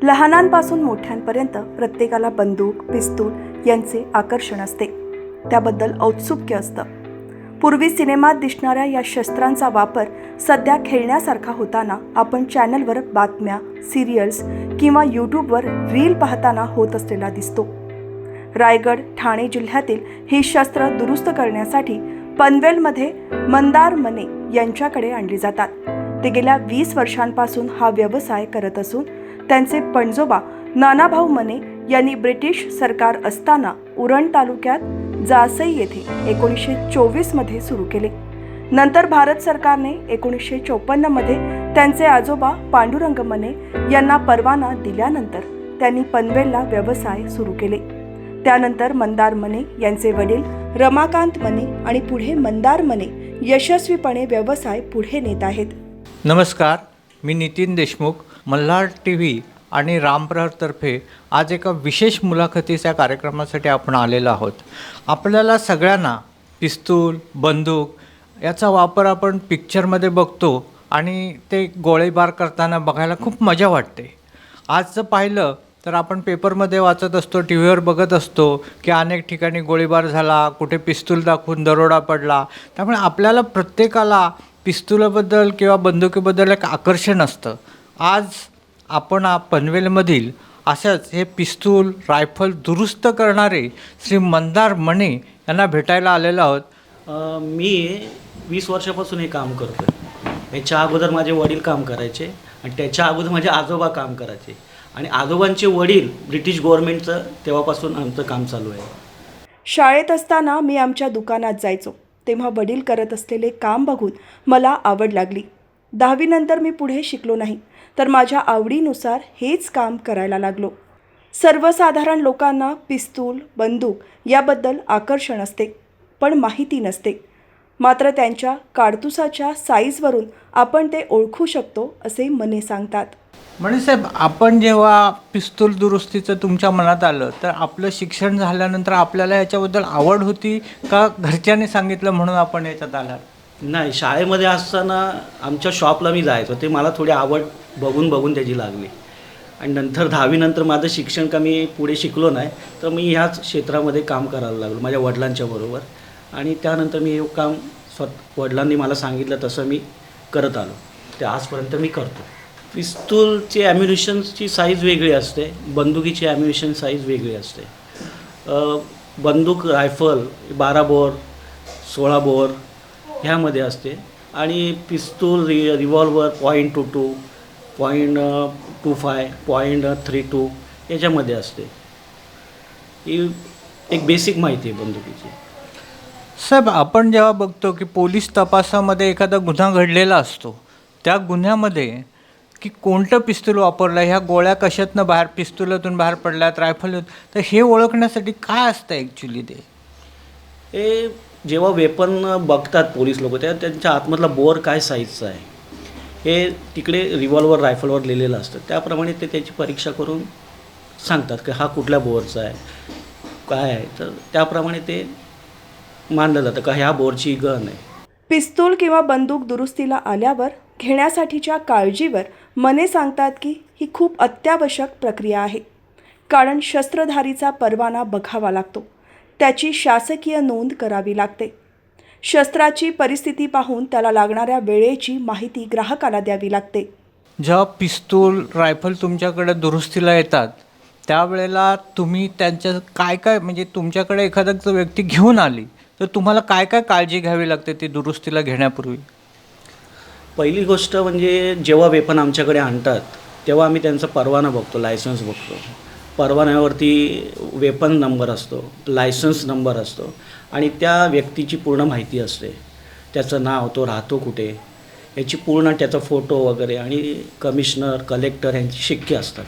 लहानांपासून मोठ्यांपर्यंत प्रत्येकाला बंदूक, पिस्तूल यांचे आकर्षण असते. त्याबद्दल औत्सुक्य असतं. पूर्वी सिनेमात दिसणाऱ्या या शस्त्रांचा वापर सध्या खेळण्यासारखा होताना आपण चॅनलवर बातम्या, सिरियल्स किंवा यूट्यूबवर रील पाहताना होत असलेला दिसतो. रायगड, ठाणे जिल्ह्यातील ही शस्त्र दुरुस्त करण्यासाठी पनवेलमध्ये मंदार मने यांच्याकडे आणली जातात. ते गेल्या 20 वर्षांपासून हा व्यवसाय करत असून त्यांचे पणजोबा नानाभाऊ मने यांनी ब्रिटिश सरकार असताना उरण तालुक्यात जासई येथे 1924 मध्ये सुरू केले. नंतर भारत सरकारने 1954 मध्ये त्यांचे आजोबा पांडुरंग मने यांना परवाना दिल्यानंतर त्यांनी पनवेलला व्यवसाय सुरू केले. त्यानंतर मंदार मने यांचे वडील रमाकांत मने आणि पुढे मंदार मने यशस्वीपणे व्यवसाय पुढे नेत आहेत. नमस्कार, मी नितीन देशमुख, मल्हार TV आणि रामप्रहारतर्फे आज एका विशेष मुलाखतीच्या कार्यक्रमासाठी आपण आलेलो आहोत. आपल्याला सगळ्यांना पिस्तूल, बंदूक याचा वापर आपण पिक्चरमध्ये बघतो आणि ते गोळीबार करताना बघायला खूप मजा वाटते. आज जर पाहिलं तर आपण पेपरमध्ये वाचत असतो, टी व्हीवर बघत असतो की अनेक ठिकाणी गोळीबार झाला, कुठे पिस्तूल दाखवून दरोडा पडला. त्यामुळे आपल्याला प्रत्येकाला पिस्तुलाबद्दल किंवा बंदुकीबद्दल एक आकर्षण असतं. आज आपण पनवेलमधील अशाच हे पिस्तूल, रायफल दुरुस्त करणारे श्री मंदार मने यांना भेटायला आलेलो आहोत. मी 20 वर्षापासून हे काम करतो आहे. याच्या अगोदर माझे वडील काम करायचे आणि त्याच्या अगोदर माझे आजोबा काम करायचे आणि आजोबांचे वडील ब्रिटिश गव्हर्नमेंटचं तेव्हापासून आमचं काम चालू आहे. शाळेत असताना मी आमच्या दुकानात जायचो. तेव्हा वडील करत असलेले काम बघून मला आवड लागली. 10वी नंतर मी पुढे शिकलो नाही, तर माझ्या आवडीनुसार हेच काम करायला लागलो. सर्वसाधारण लोकांना पिस्तूल, बंदूक याबद्दल आकर्षण असते, पण माहिती नसते. मात्र त्यांच्या काडतुसाच्या साईजवरून आपण ते ओळखू शकतो असे मने सांगतात. म्हणजे साहेब, आपण जेव्हा पिस्तूल दुरुस्तीचं तुमच्या मनात आलं तर आपलं शिक्षण झाल्यानंतर आपल्याला याच्याबद्दल आवड होती का घरच्यांनी सांगितलं म्हणून आपण याच्यात आलात? नाही, शाळेमध्ये असताना आमच्या शॉपला मी जायचो. ते मला थोडी आवड बघून त्याची लागली आणि नंतर 10वी नंतर माझं शिक्षण कमी पुढे शिकलो नाही, तर मी ह्याच क्षेत्रामध्ये काम करायला लागलो माझ्या वडिलांच्या बरोबर. आणि त्यानंतर मी हे काम वडिलांनी मला सांगितलं तसं मी करत आलो. ते आजपर्यंत मी करतो. पिस्तूलची ॲम्युनिशनची साईज वेगळी असते, बंदुकीची ॲम्युनिशन साईज वेगळी असते. बंदूक रायफल 12 बोर, 16 बोर ह्यामध्ये असते आणि पिस्तूल रिव्हॉल्वर .22, .25, .32 याच्यामध्ये असते. ही एक बेसिक माहिती आहे बंदुकीची. साहेब, आपण जेव्हा बघतो की पोलीस तपासामध्ये एखादा गुन्हा घडलेला असतो, त्या गुन्ह्यामध्ये की कोणतं पिस्तूल वापरलं, ह्या गोळ्या कशातनं बाहेर, पिस्तुलातून बाहेर पडल्यात, रायफल, तर हे ओळखण्यासाठी काय असतं ॲक्च्युली ते? हे जेव्हा वेपन बघतात पोलीस लोक, तेव्हा त्यांच्या आतमधला बोर काय साईजचा आहे हे तिकडे रिव्हॉल्वर, रायफलवर लिहिलेलं असतं. त्याप्रमाणे ते त्याची परीक्षा करून सांगतात की हा कुठल्या बोरचा आहे, काय आहे, तर त्याप्रमाणे ते मानलं जातं का ह्या बोरची गन आहे. पिस्तूल किंवा बंदूक दुरुस्तीला आल्यावर घेण्यासाठीच्या काळजीवर मने सांगतात की ही खूप अत्यावश्यक प्रक्रिया आहे, कारण शस्त्रधारीचा परवाना बघावा लागतो, त्याची शासकीय नोंद करावी लागते. शस्त्राची परिस्थिती पाहून त्याला लागणाऱ्या वेळेची माहिती ग्राहकाला द्यावी लागते. जेव्हा पिस्तूल, रायफल तुमच्याकडे दुरुस्तीला येतात त्यावेळेला तुम्ही त्यांच्या काय म्हणजे तुमच्याकडे एखादा जर व्यक्ती घेऊन आली तर तुम्हाला काय काळजी घ्यावी लागते ती दुरुस्तीला घेण्यापूर्वी? पहिली गोष्ट म्हणजे जेव्हा वेपन आमच्याकडे आणतात तेव्हा आम्ही त्यांचा परवाना बघतो, लायसन्स बघतो. परवान्यावरती वेपन नंबर असतो, लायसन्स नंबर असतो आणि त्या व्यक्तीची पूर्ण माहिती असते. त्याचं नाव, तो राहतो कुठे, याची पूर्ण, त्याचा फोटो वगैरे आणि कमिशनर, कलेक्टर यांची शिक्के असतात.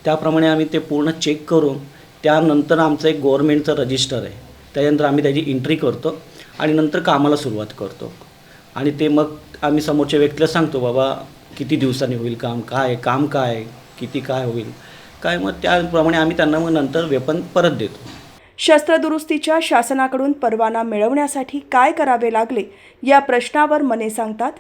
त्याप्रमाणे आम्ही ते पूर्ण चेक करून त्यानंतर आमचं एक गव्हर्नमेंटचं रजिस्टर आहे, त्यानंतर आम्ही त्याची एंट्री करतो आणि नंतर कामाला सुरुवात करतो. आणि ते मग आम्ही समोरच्या व्यक्तीला सांगतो, बाबा किती दिवसांनी होईल काम, काय किती काय होईल काय, मग त्याप्रमाणे आम्ही त्यांना मग नंतर वेपन परत देतो. शस्त्रदुरुस्तीच्या शासनाकडून परवाना मिळवण्यासाठी काय करावे लागले या प्रश्नावर मने सांगतात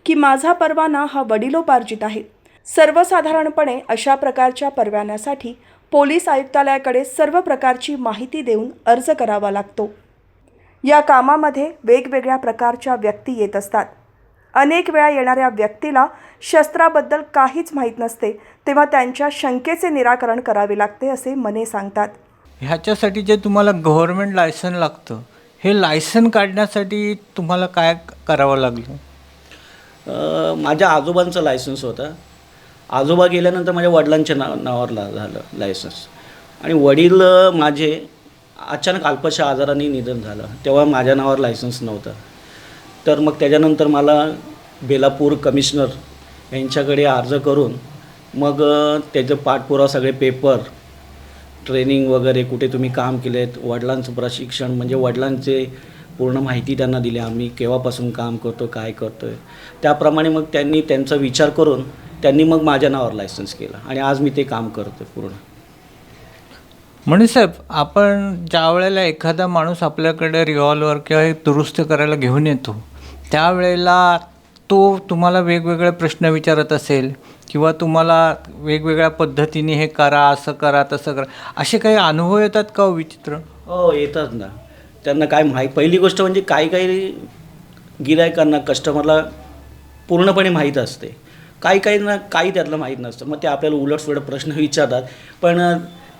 की माझा परवाना हा वडिलोपार्जित आहे. सर्वसाधारणपणे अशा प्रकारच्या परवान्यासाठी पोलीस आयुक्तालयाकडे सर्व प्रकारची माहिती देऊन अर्ज करावा लागतो. या कामामध्ये वेगवेगळ्या प्रकारच्या व्यक्ती येत असतात. अनेक वेळा येणाऱ्या व्यक्तीला शस्त्राबद्दल काहीच माहीत नसते, तेव्हा त्यांच्या शंकेचे निराकरण करावे लागते असे मने सांगतात. ह्याच्यासाठी जे तुम्हाला गव्हर्नमेंट लायसन लागतं, हे लायसन काढण्यासाठी तुम्हाला काय करावं लागलं? माझ्या आजोबांचं लायसन्स होतं. आजोबा गेल्यानंतर माझ्या वडिलांच्या नावावर झालं लायसन्स. आणि वडील माझे अचानक अल्पशा आजाराने निधन झालं. तेव्हा माझ्या नावावर लायसन्स नव्हतं. तर मग त्याच्यानंतर मला बेलापूर कमिशनर यांच्याकडे अर्ज करून मग त्याचं पाठपुरावा, सगळे पेपर, ट्रेनिंग वगैरे, कुठे तुम्ही काम केले आहेत, वडिलांचं प्रशिक्षण, म्हणजे वडिलांचे पूर्ण माहिती त्यांना दिली. आम्ही केव्हापासून काम करतो, काय करतो आहे, त्याप्रमाणे मग त्यांनी त्यांचा विचार करून त्यांनी मग माझ्या नावावर लायसन्स केलं आणि आज मी ते काम करतो पूर्ण. म्हणजे साहेब, आपण ज्या वेळेला एखादा माणूस आपल्याकडे रिव्हॉल्वर किंवा हे दुरुस्त करायला घेऊन येतो, त्यावेळेला तो तुम्हाला वेगवेगळे प्रश्न विचारत असेल किंवा तुम्हाला वेगवेगळ्या पद्धतीने हे करा, असं करा, तसं करा, असे काही अनुभव येतात का हो विचित्र? हो, येतात ना. त्यांना काय पहिली गोष्ट म्हणजे काही गिरायकांना, कस्टमरला पूर्णपणे माहीत असते. काहींना काही त्यातलं माहीत नसतं. मग ते आपल्याला उलटसुलट प्रश्न विचारतात. पण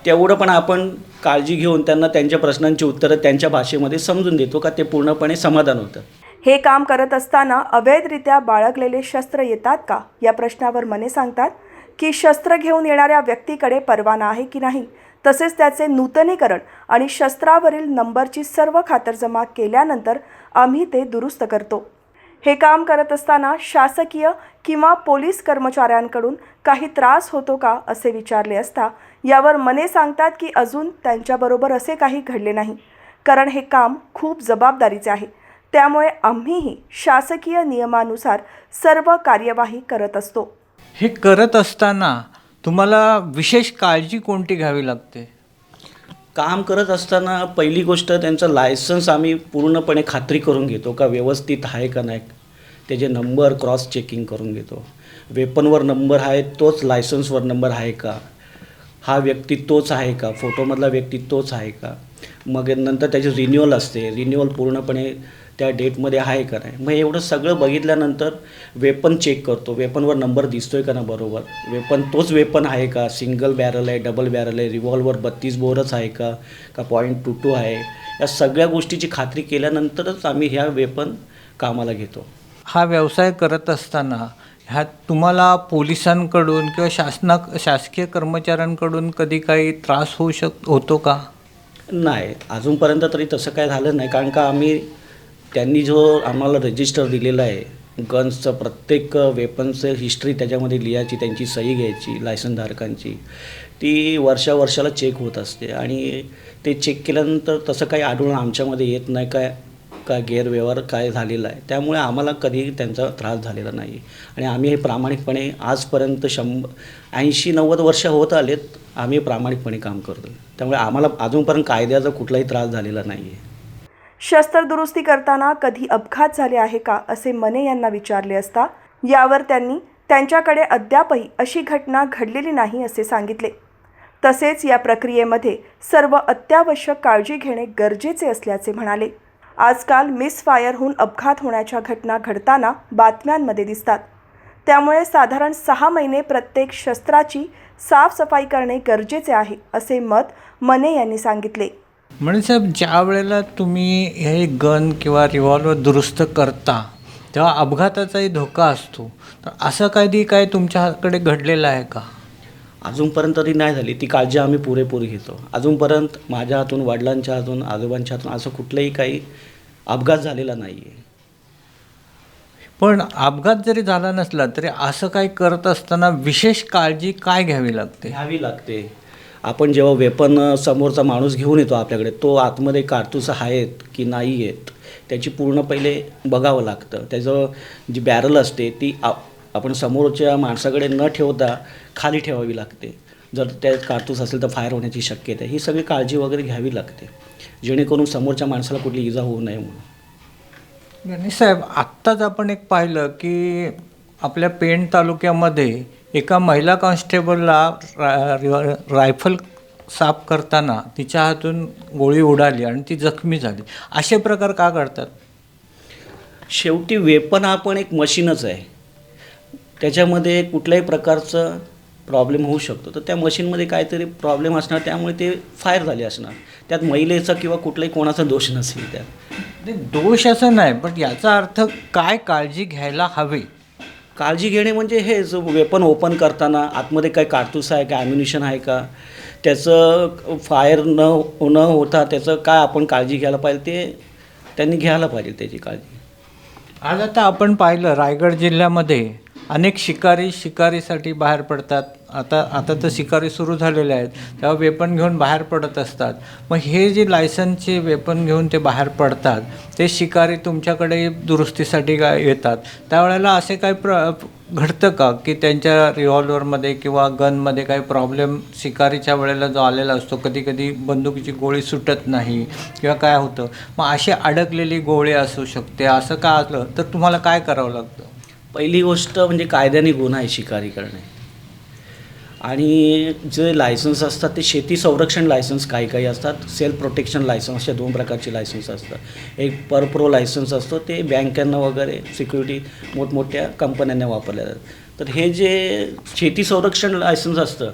तेवढं पण आपण काळजी घेऊन त्यांना त्यांच्या प्रश्नांची उत्तरं त्यांच्या भाषेमध्ये समजून देतो का ते पूर्णपणे समाधान होतं. हे काम करत असताना अवैधरित्या बाळगलेले शस्त्र येतात का, या प्रश्नावर मने सांगतात की शस्त्र घेऊन येणाऱ्या व्यक्तीकडे परवाना आहे की नाही, तसेच त्याचे नूतनीकरण आणि शस्त्रावरील नंबरची सर्व खातरजमा केल्यानंतर आम्ही ते दुरुस्त करतो. हे काम करत असताना शासकीय किंवा पोलीस कर्मचाऱ्यांकडून काही त्रास होतो का असे विचारले असता यावर मने सांगतात की अजून त्यांच्याबरोबर असे काही घडले नाही, कारण हे काम खूप जबाबदारीचे आहे. त्यामुळे आम्हीही शासकीय नियमानुसार सर्व कार्यवाही करत असतो. हे करत असताना तुम्हाला विशेष काळजी कोणती घ्यावी लागते? काम करत असताना पहिली गोष्ट त्यांचं लायसन्स आम्ही पूर्णपणे खात्री करून घेतो का व्यवस्थित आहे का नाही. त्याचे नंबर क्रॉस चेकिंग करून घेतो. वेपनवर नंबर आहे तोच लायसन्सवर नंबर आहे का, हा व्यक्ती तोच आहे का, फोटोमधला व्यक्ती तोच आहे का. मग नंतर त्याची रिन्युअल असते, रिन्युअल पूर्णपणे त्या डेटमध्ये आहे का नाही. मग एवढं सगळं बघितल्यानंतर वेपन चेक करतो, वेपनवर नंबर दिसतोय का ना बरोबर, वेपन तोच वेपन आहे का, सिंगल बॅरल आहे, डबल बॅरल आहे, रिव्हॉल्वर 32 बोरच आहे का .22 आहे. या सगळ्या गोष्टीची खात्री केल्यानंतरच आम्ही ह्या वेपन कामाला घेतो. हा व्यवसाय करत असताना ह्यात तुम्हाला पोलिसांकडून किंवा शासकीय कर्मचाऱ्यांकडून कधी काही त्रास होतो का? नाही, अजूनपर्यंत तरी तसं काय झालं नाही. कारण का त्यांनी जो आम्हाला रजिस्टर दिलेला आहे, गन्सचं प्रत्येक वेपनचं हिस्ट्री त्याच्यामध्ये लिहायची, त्यांची सही घ्यायची लायसनधारकांची, ती वर्षाला चेक होत असते. आणि ते चेक केल्यानंतर तसं काही आढळून आमच्यामध्ये येत नाही का गैरव्यवहार काय झालेला आहे. त्यामुळे आम्हाला कधी त्यांचा त्रास झालेला नाही. आणि आम्ही हे प्रामाणिकपणे आजपर्यंत 80-90 वर्ष होत आलेत आम्ही प्रामाणिकपणे काम करतो. त्यामुळे आम्हाला अजूनपर्यंत कायद्याचा कुठलाही त्रास झालेला नाही आहे. शस्त्र दुरुस्ती करताना कधी अपघात झाले आहे का असे मने यांना विचारले असता यावर त्यांनी त्यांच्याकडे अद्यापही अशी घटना घडलेली नाही असे सांगितले. तसेच या प्रक्रियेमध्ये सर्व अत्यावश्यक काळजी घेणे गरजेचे असल्याचे म्हणाले. आजकाल मिसफायरहून अपघात होण्याच्या घटना घडताना बातम्यांमध्ये दिसतात. त्यामुळे साधारण 6 महिने प्रत्येक शस्त्राची साफसफाई करणे गरजेचे आहे असे मत मने यांनी सांगितले. म्हणजे साहेब, ज्या वेळेला तुम्ही हे गन किंवा रिव्हॉल्वर दुरुस्त करता तेव्हा अपघाताचाही धोका असतो, तर असं कधी काय तुमच्याकडे घडलेलं आहे का? अजूनपर्यंत तरी नाही झाली. ती काळजी आम्ही पुरेपूर घेतो. अजूनपर्यंत माझ्या हातून, वडिलांच्या हातून, आजोबांच्या हातून असं कुठलंही काही अपघात झालेला नाही आहे. पण अपघात जरी झाला नसला तरी असं काही करत असताना विशेष काळजी काय घ्यावी लागते? आपण जेव्हा वेपन समोरचा माणूस घेऊन येतो आपल्याकडे, तो आतमध्ये कारतूस आहेत की नाही आहेत त्याची पूर्ण पहिले बघावं लागतं. त्याचं जी बॅरल असते ती आपण समोरच्या माणसाकडे न ठेवता खाली ठेवावी लागते. जर त्यात कारतूस असेल तर फायर होण्याची शक्यता आहे. ही सगळी काळजी वगैरे घ्यावी लागते, जेणेकरून समोरच्या माणसाला कुठली इजा होऊ नये म्हणून. आणि साहेब, आत्ताच आपण एक पाहिलं की आपल्या पेण तालुक्यामध्ये एका महिला कॉन्स्टेबलला रायफल साफ करताना तिच्या हातून गोळी उडाली आणि ती जखमी झाली. असे प्रकार का घडतात? शेवटी वेपन हा पण एक मशीनच आहे. त्याच्यामध्ये कुठल्याही प्रकारचं प्रॉब्लेम होऊ शकतो. तर त्या मशीनमध्ये काहीतरी प्रॉब्लेम असणार, त्यामुळे ते फायर झाले असणार. त्यात महिलेचा किंवा कुठल्याही कोणाचा दोष नसेल त्यात. नाही, दोष असं नाही, पण याचा अर्थ काय काळजी घ्यायला हवी? काळजी घेणे म्हणजे हे जो वेपन ओपन करताना आतमध्ये काही काडतूस आहे का, ॲम्युनिशन आहे का, त्याचं फायर न होता त्याचं काय आपण काळजी घ्यायला पाहिजे ते त्यांनी घ्यायला पाहिजे त्याची काळजी. आज आता आपण पाहिलं रायगड जिल्ह्यामध्ये अनेक शिकारीसाठी बाहेर पडतात. आता तर शिकारी सुरू झालेले आहेत, तेव्हा वेपन घेऊन बाहेर पडत असतात. मग हे जे लायसन्सचे वेपन घेऊन ते बाहेर पडतात, ते शिकारी तुमच्याकडे दुरुस्तीसाठी काय येतात, त्यावेळेला असे काय घडतं का की त्यांच्या रिव्हॉल्वरमध्ये किंवा गनमध्ये काही प्रॉब्लेम शिकारीच्या वेळेला जो आलेला असतो, कधी कधी बंदुकीची गोळी सुटत नाही किंवा काय होतं, मग अशी अडकलेली गोळी असू शकते, असं का आलं तर तुम्हाला काय करावं लागतं? पहिली गोष्ट म्हणजे कायद्याने गुन्हा आहे शिकारी करणे. आणि जे लायसन्स असतात ते शेती संरक्षण लायसन्स काही असतात, सेल्फ प्रोटेक्शन लायसन्स, अशा 2 प्रकारचे लायसन्स असतात. एक प्रो लायसन्स असतो, ते बँकांना वगैरे सिक्युरिटी मोठमोठ्या कंपन्यांना वापरले जातात. तर हे जे शेती संरक्षण लायसन्स असतं,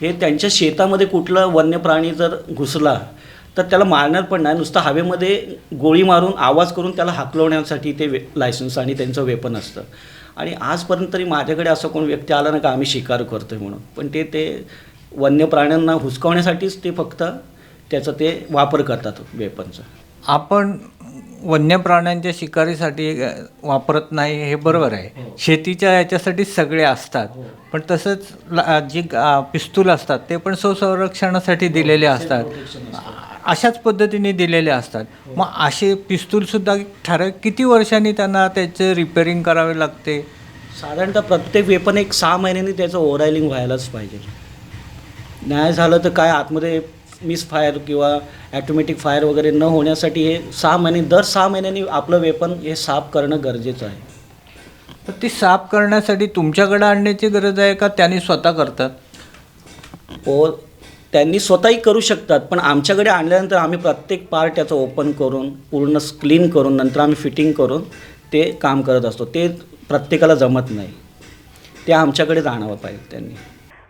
हे त्यांच्या शेतामध्ये कुठलं वन्य प्राणी जर घुसला तर त्याला मारणार पण नाही, नुसतं हवेमध्ये गोळी मारून आवाज करून त्याला हाकलवण्यासाठी ते लायसन्स आणि त्यांचं वेपन असतं. आणि आजपर्यंत तरी माझ्याकडे असं कोण व्यक्ती आला ना का आम्ही शिकार करतो म्हणून, पण ते वन्य प्राण्यांना हुसकावण्यासाठीच ते फक्त त्याचं ते वापर करतात वेपनचा. आपण वन्य प्राण्यांच्या शिकारीसाठी वापरत नाही हे बरोबर आहे. शेतीच्या याच्यासाठी सगळे असतात, पण तसंच जी पिस्तूल असतात ते पण स्वसंरक्षणासाठी दिलेले असतात, अशाच पद्धतीने दिलेले असतात. मग असे पिस्तूलसुद्धा ठराविक किती वर्षांनी त्यांना त्याचं रिपेअरिंग करावे लागते? साधारणतः प्रत्येक वेपन एक 6 महिन्यांनी त्याचं ओव्हरऑइलिंग व्हायलाच पाहिजे. नाही झालं तर काय आतमध्ये मिसफायर किंवा ॲटोमॅटिक फायर वगैरे न होण्यासाठी हे 6 महिने, दर 6 महिन्यांनी आपलं वेपन हे साफ करणं गरजेचं आहे. तर ती साफ करण्यासाठी तुमच्याकडे आणण्याची गरज आहे का त्यांनी स्वतः करतात? त्यांनी स्वतःही करू शकतात, पण आमच्याकडे आणल्यानंतर आम्ही प्रत्येक पार्ट त्याचं ओपन करून पूर्ण क्लीन करून नंतर आम्ही फिटिंग करून ते काम करत असतो. ते प्रत्येकाला जमत नाही, ते आमच्याकडे आणावं पाहिजे त्यांनी.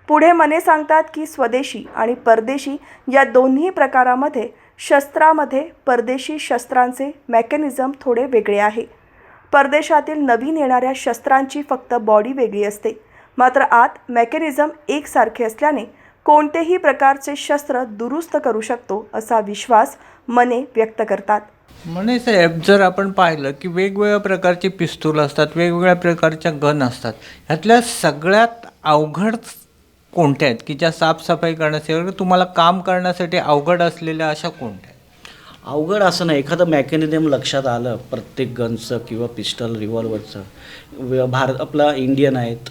पुढे मने सांगतात की स्वदेशी आणि परदेशी या दोन्ही प्रकारामध्ये शस्त्रामध्ये परदेशी शस्त्रांचे मेकॅनिझम थोडे वेगळे आहे. परदेशातील नवीन येणाऱ्या शस्त्रांची फक्त बॉडी वेगळी असते, मात्र आत मेकॅनिझम एकसारखे असल्याने कोणतेही प्रकारचे शस्त्र दुरुस्त करू शकतो असा विश्वास मने व्यक्त करतात. म्हणे साहेब, जर आपण पाहिलं की वेगवेगळ्या प्रकारचे पिस्तूल असतात, वेगवेगळ्या प्रकारच्या गन असतात, ह्यातल्या सगळ्यात अवघड कोणत्या आहेत की ज्या साफसफाई करण्यासाठी तुम्हाला काम करण्यासाठी अवघड असलेल्या अशा कोणत्या आहेत? अवघड असं नाही, एखादं मेकॅनिझम लक्षात आलं प्रत्येक गनचं किंवा पिस्टल रिव्हॉल्वरचं. आपला इंडियन आहेत,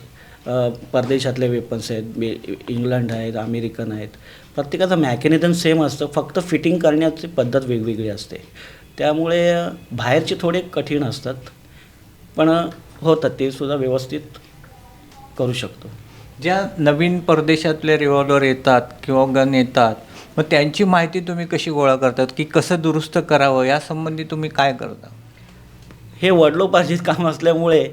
परदेशातले वेपन्स आहेत, इंग्लंड आहेत, अमेरिकन आहेत, प्रत्येकाचं मेकॅनिझम सेम असतं, फक्त फिटिंग करण्याची पद्धत वेगवेगळी असते. त्यामुळे बाहेरचे थोडे कठीण असतात, पण होतात ते सुद्धा व्यवस्थित करू शकतो. ज्या नवीन परदेशातले रिव्हॉल्वर येतात किंवा गन येतात, मग त्यांची माहिती तुम्ही कशी गोळा करतात की कसं दुरुस्त करावं यासंबंधी तुम्ही काय करता? हे वडिलोपार्जित काम असल्यामुळे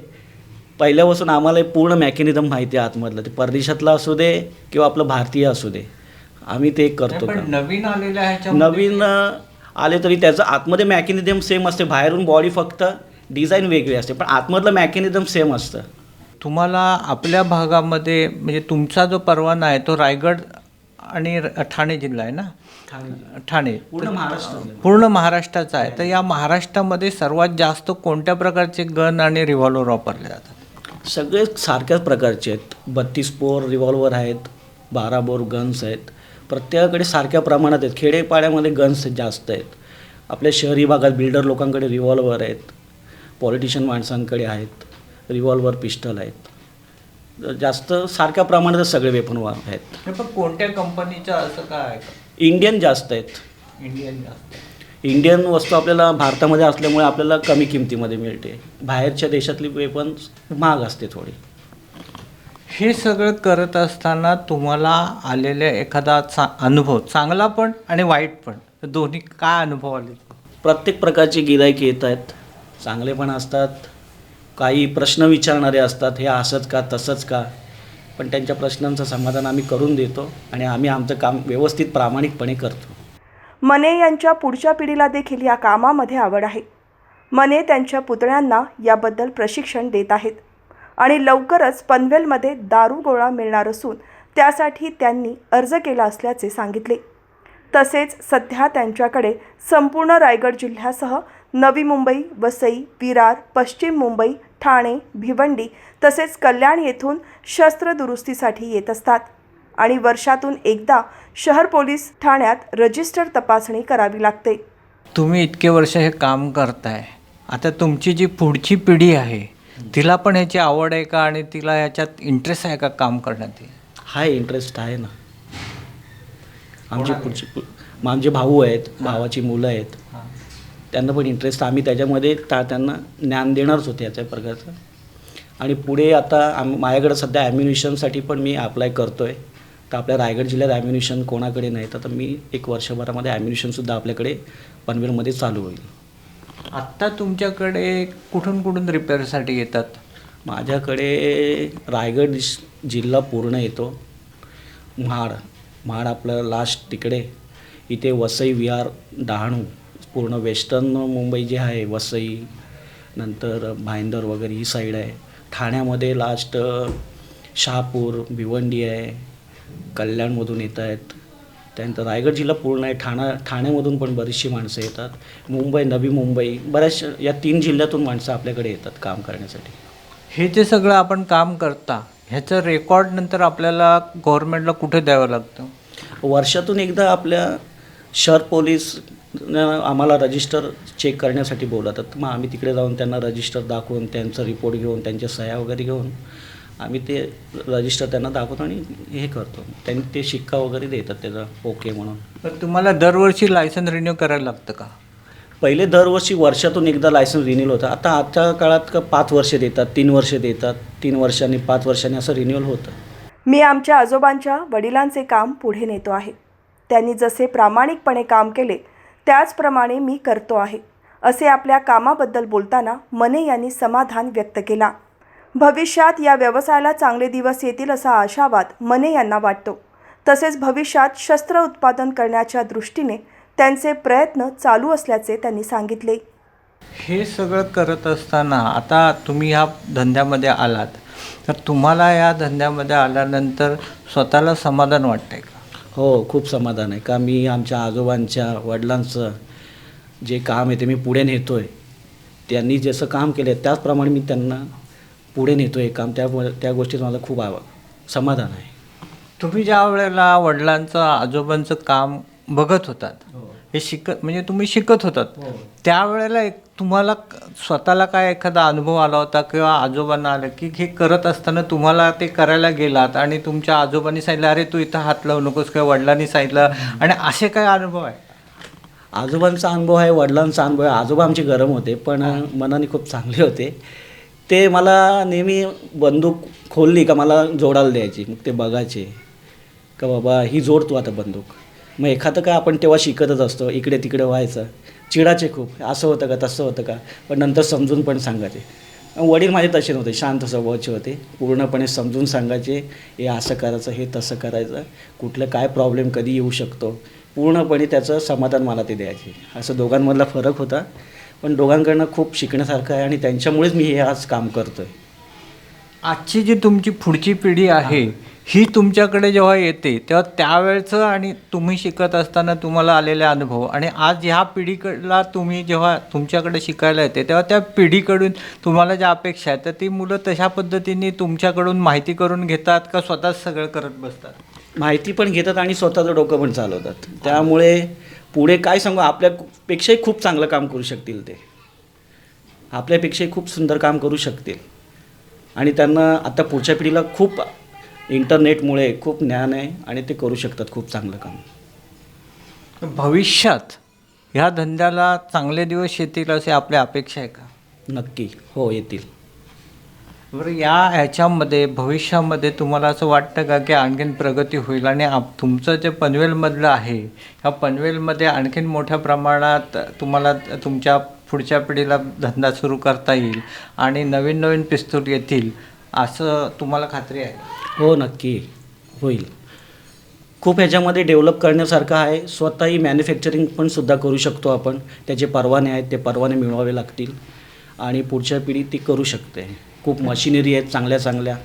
पहिल्यापासून आम्हाला पूर्ण मेकॅनिझम माहिती आहे आतमधलं, ते परदेशातलं असू दे किंवा आपलं भारतीय असू दे, आम्ही ते करतो. नवीन आलेल्या ह्याच्या नवीन आले तरी त्याचं आतमध्ये मेकॅनिझम सेम असते, बाहेरून बॉडी फक्त डिझाईन वेगळी असते, पण आतमधलं मेकॅनिझम सेम असतं. तुम्हाला आपल्या भागामध्ये म्हणजे तुमचा जो परवाना आहे तो रायगड आणि ठाणे जिल्हा आहे ना? ठाणे पूर्ण महाराष्ट्राचा आहे. तर या महाराष्ट्रामध्ये सर्वात जास्त कोणत्या प्रकारचे गन आणि रिव्हॉल्वर वापरले जातात? सगळे सारख्याच प्रकारचे आहेत. 32 बोर रिव्हॉल्वर आहेत, 12 बोर गन्स आहेत, प्रत्येकाकडे सारख्या प्रमाणात आहेत. खेडेपाड्यामध्ये गन्स जास्त आहेत. आपल्या शहरी भागात बिल्डर लोकांकडे रिव्हॉल्वर आहेत, पॉलिटिशियन माणसांकडे आहेत रिव्हॉल्वर, पिस्टल आहेत. जास्त सारख्या प्रमाणात सगळे वेपन आहेत. पण कोणत्या कंपनीचं असं काय आहे? इंडियन जास्त आहेत. इंडियन जास्त. इंडियन वस्तू आपल्याला भारतामध्ये असल्यामुळे आपल्याला कमी किमतीमध्ये मिळते. बाहेरच्या देशातली वेपन महाग असते थोडी. हे सगळं करत असताना तुम्हाला आलेला एखादा अनुभव, चांगला पण आणि वाईट पण, तर दोन्ही काय अनुभव आले? प्रत्येक प्रकारचे गिराईक येत आहेत, चांगले पण असतात, काही प्रश्न विचारणारे असतात, हे असंच का तसंच का, पण त्यांच्या प्रश्नांचं समाधान आम्ही करून देतो आणि आम्ही आमचं काम व्यवस्थित प्रामाणिकपणे करतो. मने यांच्या पुढच्या पिढीला देखील या कामामध्ये आवड आहे. मने त्यांच्या पुतण्यांना याबद्दल प्रशिक्षण देत आहेत आणि लवकरच पनवेलमध्ये दारू गोळा मिळणार असून त्यासाठी त्यांनी अर्ज केला असल्याचे सांगितले. तसेच सध्या त्यांच्याकडे संपूर्ण रायगड जिल्ह्यासह नवी मुंबई, वसई, विरार, पश्चिम मुंबई, ठाणे, भिवंडी तसेच कल्याण येथून शस्त्र दुरुस्तीसाठी येत असतात आणि वर्षातून एकदा शहर पोलीस ठाण्यात रजिस्टर तपासणी करावी लागते. तुम्ही इतके वर्ष हे काम करताय, आता तुमची जी पुढची पिढी आहे तिला पण ह्याची आवड आहे का आणि तिला याच्यात इंटरेस्ट आहे का काम करण्यात? हाय, इंटरेस्ट आहे ना. आमचे भाऊ आहेत, भावाची मुलं आहेत, त्यांना पण इंटरेस्ट. आम्ही त्याच्यामध्ये त्यांना ज्ञान देणारच होते याच्या प्रकारचं. आणि पुढे आता माझ्याकडे सध्या ॲम्युनिशनसाठी पण मी अप्लाय करतो आहे. तर आपल्या रायगड जिल्ह्यात ॲम्युनिशन कोणाकडे नाही, तर मी 1 वर्षभरामध्ये ॲम्युनिशनसुद्धा आपल्याकडे पनवेलमध्ये चालू होईल. आत्ता तुमच्याकडे कुठून कुठून रिपेअरसाठी येतात? माझ्याकडे रायगड जिल्हा पूर्ण येतो, महाड आपलं लास्ट तिकडे, इथे वसई, विहार, डहाणू, पूर्ण वेस्टर्न मुंबई जे आहे, वसई नंतर भाईंदर वगैरे ही साईड आहे. ठाण्यामध्ये लास्ट शहापूर, भिवंडी आहे, कल्याणमधून येत आहेत. त्यानंतर रायगड जिल्हा पूर्ण आहे. ठाण्यामधून पण बरीचशी माणसं येतात. मुंबई, नवी मुंबई, बऱ्याच या 3 जिल्ह्यातून माणसं आपल्याकडे येतात काम करण्यासाठी. हे जे सगळं आपण काम करता ह्याचं रेकॉर्ड नंतर आपल्याला गव्हर्नमेंटला कुठे द्यावं लागतं? वर्षातून एकदा आपल्या शहर पोलीस आम्हाला रजिस्टर चेक करण्यासाठी बोलवतात. मग आम्ही तिकडे जाऊन त्यांना रजिस्टर दाखवून, त्यांचा रिपोर्ट घेऊन, त्यांच्या सह्या वगैरे घेऊन आम्ही ते रजिस्टर त्यांना दाखवतो आणि हे करतो. त्यांनी ते शिक्का वगैरे देतात त्याचा ओके म्हणून. पण तुम्हाला दरवर्षी लायसन रिन्यू करायला लागतं का? पहिले दरवर्षी वर्षातून एकदा लायसन्स रिन्यूअल होतं. आता आजच्या काळात 5 वर्ष देतात, 3 वर्ष देतात, 3 वर्षांनी 5 वर्षांनी असं रिन्यूअल होतं. मी आमच्या आजोबांच्या वडिलांचे काम पुढे नेतो आहे. त्यांनी जसे प्रामाणिकपणे काम केले त्याचप्रमाणे मी करतो आहे, असे आपल्या कामाबद्दल बोलताना मने यांनी समाधान व्यक्त केला. भविष्यात या व्यवसायाला चांगले दिवस येतील असा आशावाद मने यांना वाटतो. तसेच भविष्यात शस्त्र उत्पादन करण्याच्या दृष्टीने त्यांचे प्रयत्न चालू असल्याचे त्यांनी सांगितले. हे सगळं करत असताना आता तुम्ही ह्या धंद्यामध्ये आलात, तर तुम्हाला या धंद्यामध्ये आल्यानंतर स्वतःला समाधान वाटतंय का? हो, खूप समाधान आहे. का मी आमच्या आजोबांच्या वडिलांचं जे काम आहे ते मी पुढे नेतो आहे. त्यांनी जसं काम केलं आहे त्याचप्रमाणे मी त्यांना पुढे नेतो आहे काम. त्या गोष्टीत मला खूप समाधान आहे. तुम्ही ज्या वेळेला वडिलांचं, आजोबांचं काम बघत होतात, हे म्हणजे तुम्ही शिकत होतात, त्यावेळेला तुम्हाला स्वतःला काय एखादा अनुभव आला होता किंवा आजोबांना आलं की हे करत असताना तुम्हाला ते करायला गेलात आणि तुमच्या आजोबांनी सांगितलं अरे तू इथं हात लावू नकोस, किंवा वडिलांनी सांगितलं, आणि असे काय अनुभव आहे? आजोबांचा अनुभव आहे, वडिलांचा अनुभव आहे. आजोबा आमचे गरम होते पण मनाने खूप चांगले होते. ते मला नेहमी बंदूक खोलली का मला जोडायला द्यायची. मग ते बघायचे का बाबा ही जोड तू आता बंदूक. मग एखादं काय आपण तेव्हा शिकतच असतो, इकडे तिकडे व्हायचं, चिडाचे खूप, असं होतं का तसं होतं का, पण नंतर समजून पण सांगायचे. वडील माझे तसे नव्हते, शांत स्वभावाचे होते, पूर्णपणे समजून सांगायचे, हे असं करायचं, हे तसं करायचं, कुठलं काय प्रॉब्लेम कधी येऊ शकतो, पूर्णपणे त्याचं समाधान मला ते द्यायचे. असं दोघांमधला फरक होता, पण दोघांकडनं खूप शिकण्यासारखं आहे आणि त्यांच्यामुळेच मी हे आज काम करतो आहे. आजची जी तुमची पुढची पिढी आहे ही तुमच्याकडे जेव्हा येते तेव्हा त्यावेळचं आणि तुम्ही शिकत असताना तुम्हाला आलेले अनुभव, आणि आज ह्या पिढीकडला तुम्ही जेव्हा तुमच्याकडे शिकायला येते तेव्हा त्या पिढीकडून तुम्हाला ज्या अपेक्षा आहेत तर ती मुलं तशा पद्धतीने तुमच्याकडून माहिती करून घेतात का स्वतःच सगळं करत बसतात? माहिती पण घेतात आणि स्वतःचं डोकं पण चालवतात. त्यामुळे पुढे काय सांगू, आपल्यापेक्षाही खूप चांगलं काम करू शकतील. ते आपल्यापेक्षाही खूप सुंदर काम करू शकतील आणि त्यांना आता पुढच्या पिढीला खूप इंटरनेटमुळे खूप ज्ञान आहे आणि ते करू शकतात खूप चांगलं काम. भविष्यात ह्या धंद्याला चांगले दिवस येतील असे आपल्या अपेक्षा आहे का? नक्की हो, येतील. बरं, ह्याच्यामध्ये भविष्यामध्ये तुम्हाला असं वाटतं का की आणखीन प्रगती होईल आणि तुमचं जे पनवेलमधलं आहे, ह्या पनवेलमध्ये आणखीन मोठ्या प्रमाणात तुम्हाला तुमच्या पुढच्या पिढीला धंदा सुरू करता येईल आणि नवीन नवीन पिस्तूल येतील असं तुम्हाला खात्री आहे? हो, नक्की होईल. खूप ह्याच्यामध्ये डेव्हलप करण्यासारखं आहे. स्वतःही मॅन्युफॅक्चरिंग पण सुद्धा करू शकतो आपण. त्याचे परवाने आहेत, ते परवाने मिळवावे लागतील आणि पुढच्या पिढी ती करू शकते. खूप मशिनरी आहेत चांगल्या चांगल्या,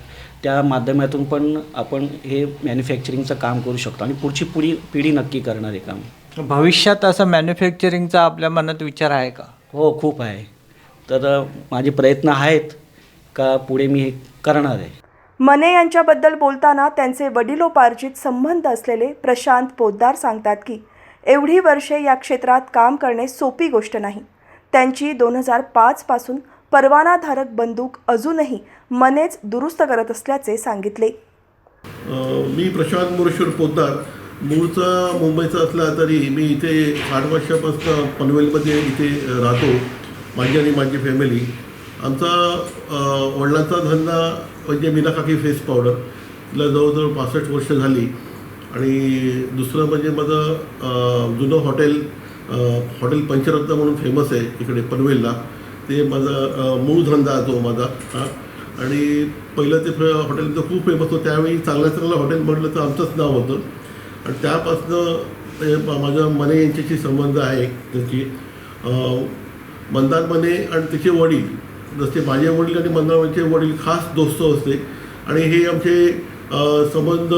त्या माध्यमातून पण आपण हे मॅन्युफॅक्चरिंगचं काम करू शकतो आणि पुढची पिढी नक्की करणार आहे काम. भविष्यात असं मॅन्युफॅक्चरिंगचा आपल्या मनात विचार आहे का? हो, खूप आहे. तर माझे प्रयत्न आहेत का पुढे मी हे करणार आहे. मने यांच्याबद्दल बोलताना त्यांचे वडिलोपार्जित संबंध असलेले प्रशांत पोद्दार सांगतात की एवढी वर्षे या क्षेत्रात काम करणे सोपी गोष्ट नाही. त्यांची 2005 पासून परवानाधारक बंदूक अजूनही मनेच दुरुस्त करत असल्याचे सांगितले. मी प्रशांत मोरेश्वर पोद्दार, मूळचा मुंबईचा असला तरी मी इथे 8 वर्षापासून पनवेलमध्ये इथे राहतो. माझी आणि माझी फॅमिली. आमचा वडिलांचा धंदा म्हणजे मीनाकाकी फेस पावडर, तिला जवळजवळ 65 वर्ष झाली. आणि दुसरं म्हणजे माझं जुनं हॉटेल पंचरत्न म्हणून फेमस आहे इकडे पनवेलला. ते माझा मूळ धंदा तो माझा. आणि पहिलं ते हॉटेल तर खूप फेमस होतं. त्यावेळी चांगलं हॉटेल म्हटलं तर आमचंच नाव होतं. आणि त्यापासनं माझ्या मने यांच्याशी संबंध आहे. त्याची मंदार मने आणि त्याचे वडील, जसे माझे वडील आणि मंदारचे वडील खास दोस्त होते. आणि हे आमचे संबंध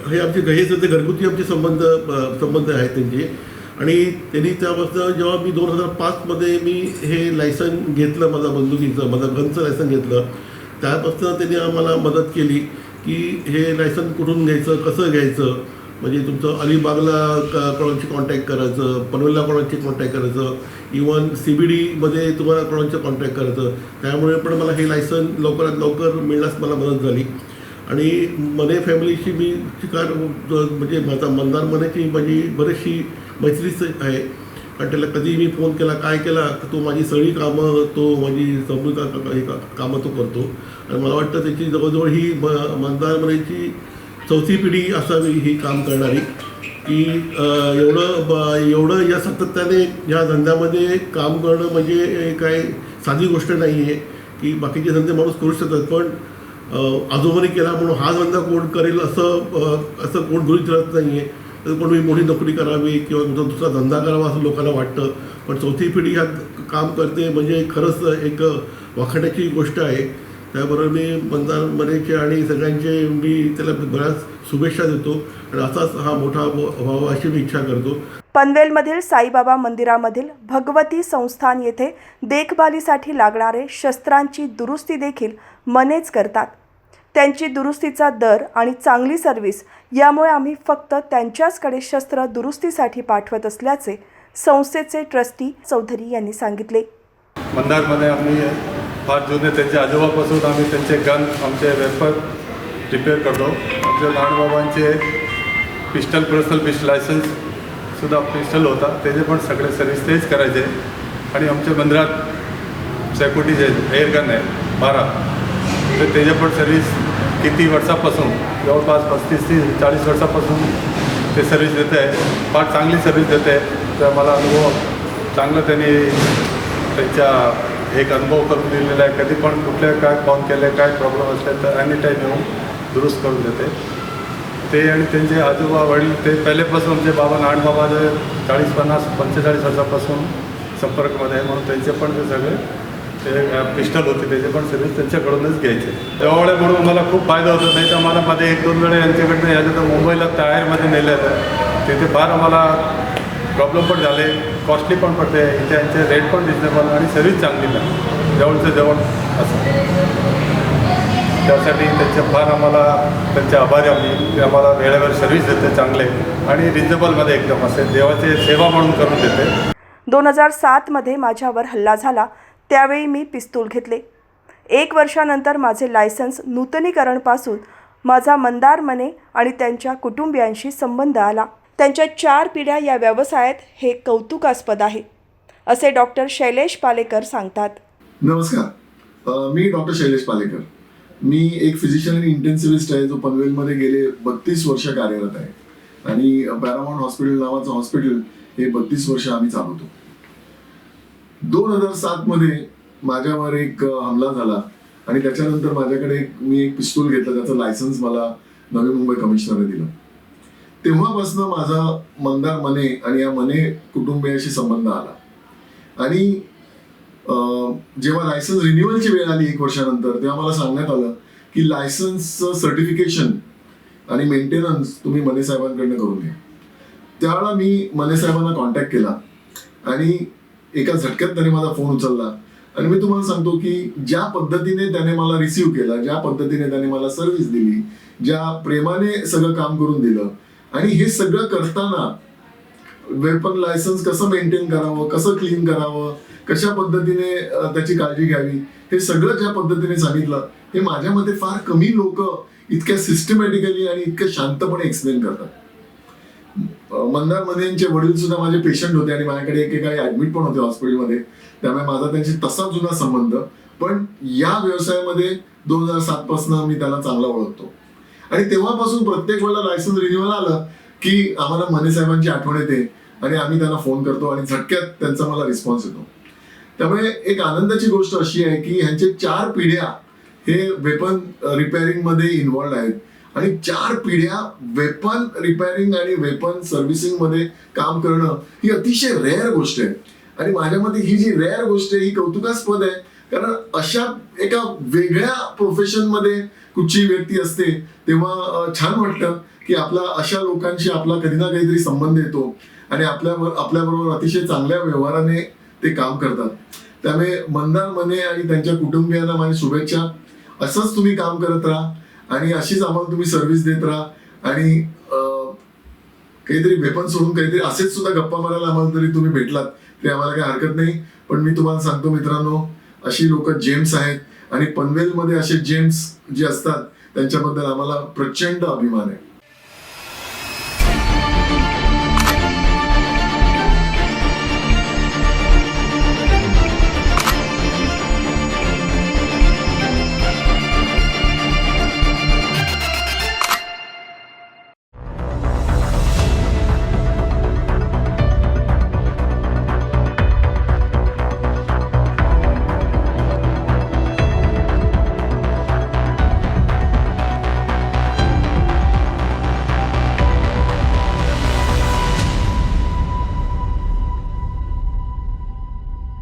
हे आमचे घरगुती आमचे संबंध आहेत त्यांचे. आणि त्यांनी त्यापासून जेव्हा मी 2005मध्ये मी हे लायसन घेतलं, माझा गनचं लायसन घेतलं, त्यापासून त्यांनी आम्हाला मदत केली की हे लायसन कुठून घ्यायचं, कसं घ्यायचं. म्हणजे तुमचं अलिबागला कोणाची कॉन्टॅक्ट करायचं, पनवेलला कोणाची कॉन्टॅक्ट करायचं, इवन CBDमध्ये तुम्हाला कोणाचं कॉन्टॅक्ट करायचं. त्यामुळे पण मला हे लायसन लवकरात लवकर मिळण्यास मला मदत झाली. आणि मने फॅमिलीशी मी म्हणजे माझा मंदार मनेची माझी बरीचशी मैत्रीच आहे. कारण त्याला कधी मी फोन केला, काय केला, तो माझी सगळी कामं, तो माझी कामं तो करतो. आणि मला वाटतं त्याची जवळजवळ ही मंदार मनेची 4थी पिढी असावी ही काम करणारी. की एवढं या सातत्याने या धंद्यामध्ये काम करणं म्हणजे काय साधी गोष्ट नाही आहे. की बाकीचे धंदे माणूस करू शकतात, पण आजोबाने केला म्हणून हा धंदा कोण करेल असं कोण गृहीत धरत नाही आहे. तर कोणी मोठी नोकरी करावी किंवा दुसरा धंदा करावा असं लोकांना वाटतं. पण 4थी पिढी ह्यात काम करते म्हणजे खरंच एक वाखाण्याची गोष्ट आहे. त्याबरोबर मी मंदार मनेचे आणि सगळ्यांचे मी त्याला बऱ्याच शुभेच्छा देतो आणि असाच हा मोठा व्हावा अशी मी इच्छा करतो. पनवेलमधील साईबाबा मंदिरामधील भगवती संस्थान येथे देखभालीसाठी लागणारे शस्त्रांची दुरुस्ती देखील मनेच करतात. त्यांची दुरुस्तीचा दर आणि चांगली सर्व्हिस यामुळे आम्ही फक्त त्यांच्याचकडे शस्त्र दुरुस्तीसाठी पाठवत असल्याचे संस्थेचे ट्रस्टी चौधरी यांनी सांगितले. मंदारमध्ये आम्ही फार जुने त्यांचे आजोबापासून आम्ही त्यांचे गन, आमचे वेपर रिपेअर करतो. आमच्या लहानबाबांचे पर्सनल लायसन्ससुद्धा पिस्टल होता, त्याचे पण सगळे सर्व्हिस तेच करायचे. आणि आमच्या मंदिरात सेक्युरिटी जे एअर गन आहे 12, तर त्याचे पण सर्व्हिस किती वर्षापासून, जवळपास 35 ते 40 वर्षापासून ते सर्व्हिस देत आहे. फार चांगली सर्व्हिस देते. तर मला अनुभव चांगला त्यांनी त्यांच्या एक अनुभव करून दिलेला आहे. कधी पण कुठल्या काय फोन केले, काय प्रॉब्लेम असले तर एनी टाईम येऊन दुरुस्त करून देते ते. आणि त्यांचे आजोबा वडील ते पहिलेपासून आमचे बाबा नाणबाबा जे 40, 50, 45 वर्षापासून संपर्कमध्ये आहे, म्हणून त्यांचे पण ते सगळे ते पिस्टल होते त्याचे पण सर्व्हिस त्यांच्याकडूनच घ्यायचे. जवळ आहे म्हणून मला खूप फायदा होतो. नाही तर मला मध्ये 1-2 वेळा यांच्याकडनं याच्या तर मुंबईला टायरमध्ये नेलं आहे, तिथे फार आम्हाला प्रॉब्लेम पण झाले, कॉस्टली पण पडते. इथे यांचे रेट पण रिजनेबल आणि सर्व्हिस चांगली नाही, जवळचं जवळ असं. त्यासाठी त्यांचे फार आम्हाला त्यांचे आभारी आम्ही. ते आम्हाला वेळेवर सर्व्हिस देते चांगले आणि रिजनेबलमध्ये एकदम असे देवाची सेवा म्हणून करून देते. 2007मध्ये माझ्यावर हल्ला झाला, त्यावेळी मी पिस्तूल घेतले. 1 वर्षानंतर माझे लायसन्स नूतनीकरणपासून माझा मंदार मने आणि त्यांच्या कुटुंबियांशी संबंध आला. त्यांच्या 4 पिढ्या या व्यवसायात हे कौतुकास्पद आहे, असे डॉक्टर शैलेश पालेकर सांगतात. नमस्कार, मी डॉक्टर शैलेश पालेकर. मी एक फिजिशियन आणि इंटेन्सिव्हिस्ट आहे जो पनवेलमध्ये गेले 32 वर्ष कार्यरत आहे आणि पॅरामाउंट हॉस्पिटल नावाचं हॉस्पिटल हे 32 वर्ष आम्ही चालवतो. 2007 मध्ये माझ्यावर एक हमला झाला आणि त्याच्यानंतर माझ्याकडे मी एक पिस्तूल घेतलं, त्याचं लायसन्स मला नवी मुंबई कमिशनरने दिलं. तेव्हापासून माझा मंदार मने आणि या मने कुटुंबियाशी संबंध आला आणि जेव्हा लायसन्स रिन्युअलची वेळ आली 1 वर्षानंतर, तेव्हा मला सांगण्यात आलं की लायसन्सचं सर्टिफिकेशन आणि मेंटेनन्स तुम्ही मने साहेबांकडनं करून घ्या. त्यावेळेला मी मने साहेबांना कॉन्टॅक्ट केला आणि एका झटक्यात त्याने माझा फोन उचलला आणि मी तुम्हाला सांगतो की ज्या पद्धतीने त्याने मला रिसीव्ह केला, ज्या पद्धतीने त्याने मला सर्व्हिस दिली, ज्या प्रेमाने सगळं काम करून दिलं आणि हे सगळं करताना वेपन लायसन्स कसं मेंटेन करावं, कसं क्लीन करावं, कशा पद्धतीने त्याची काळजी घ्यावी, हे सगळं ज्या पद्धतीने सांगितलं, हे माझ्या मते फार कमी लोक इतक्या सिस्टमॅटिकली आणि इतक्या शांतपणे एक्सप्लेन करतात. मंदार मने यांचे वडील सुद्धा माझे पेशंट होते आणि माझ्याकडे एकेकाळी ऍडमिट पण होते हॉस्पिटलमध्ये, त्यामुळे माझा त्यांची तसा जुना संबंध. पण या व्यवसायामध्ये 2007 पासून मी त्याला चांगला ओळखतो आणि तेव्हापासून प्रत्येक वेळेला लायसन्स रिन्युअल आलं की आम्हाला मने साहेबांची आठवण येते आणि आम्ही त्यांना फोन करतो आणि झटक्यात त्यांचा मला रिस्पॉन्स येतो. त्यामुळे एक आनंदाची गोष्ट अशी आहे की ह्यांचे 4 पिढ्या हे वेपन रिपेअरिंग मध्ये इन्व्हॉल्ड आहेत आणि 4 पिढ्या वेपन रिपेअरिंग आणि वेपन सर्व्हिसिंग मध्ये काम करणं ही अतिशय रेअर गोष्ट आहे आणि माझ्या मते ही जी रेअर गोष्ट आहे ही कौतुकास्पद आहे. कारण अशा एका वेगळ्या प्रोफेशन मध्ये कुठची व्यक्ती असते तेव्हा छान वाटतं की अशा लोकांशी आपला कधी ना काहीतरी संबंध येतो आणि आपल्याबरोबर अतिशय चांगल्या व्यवहाराने ते काम करतात. त्यामुळे मंदार मने आणि त्यांच्या कुटुंबियांना माझी शुभेच्छा. असंच तुम्ही काम करत राहा आणि अशीच आम्हाला तुम्ही सर्व्हिस देत राहा आणि काहीतरी वेपन सोडून काहीतरी असेच सुद्धा गप्पा मारायला आम्हाला जरी तुम्ही भेटलात तरी आम्हाला काही हरकत नाही. पण मी तुम्हाला सांगतो मित्रांनो, अशी लोक जेम्स आहेत आणि पनवेलमध्ये असे जेम्स जे असतात त्यांच्याबद्दल आम्हाला प्रचंड अभिमान आहे.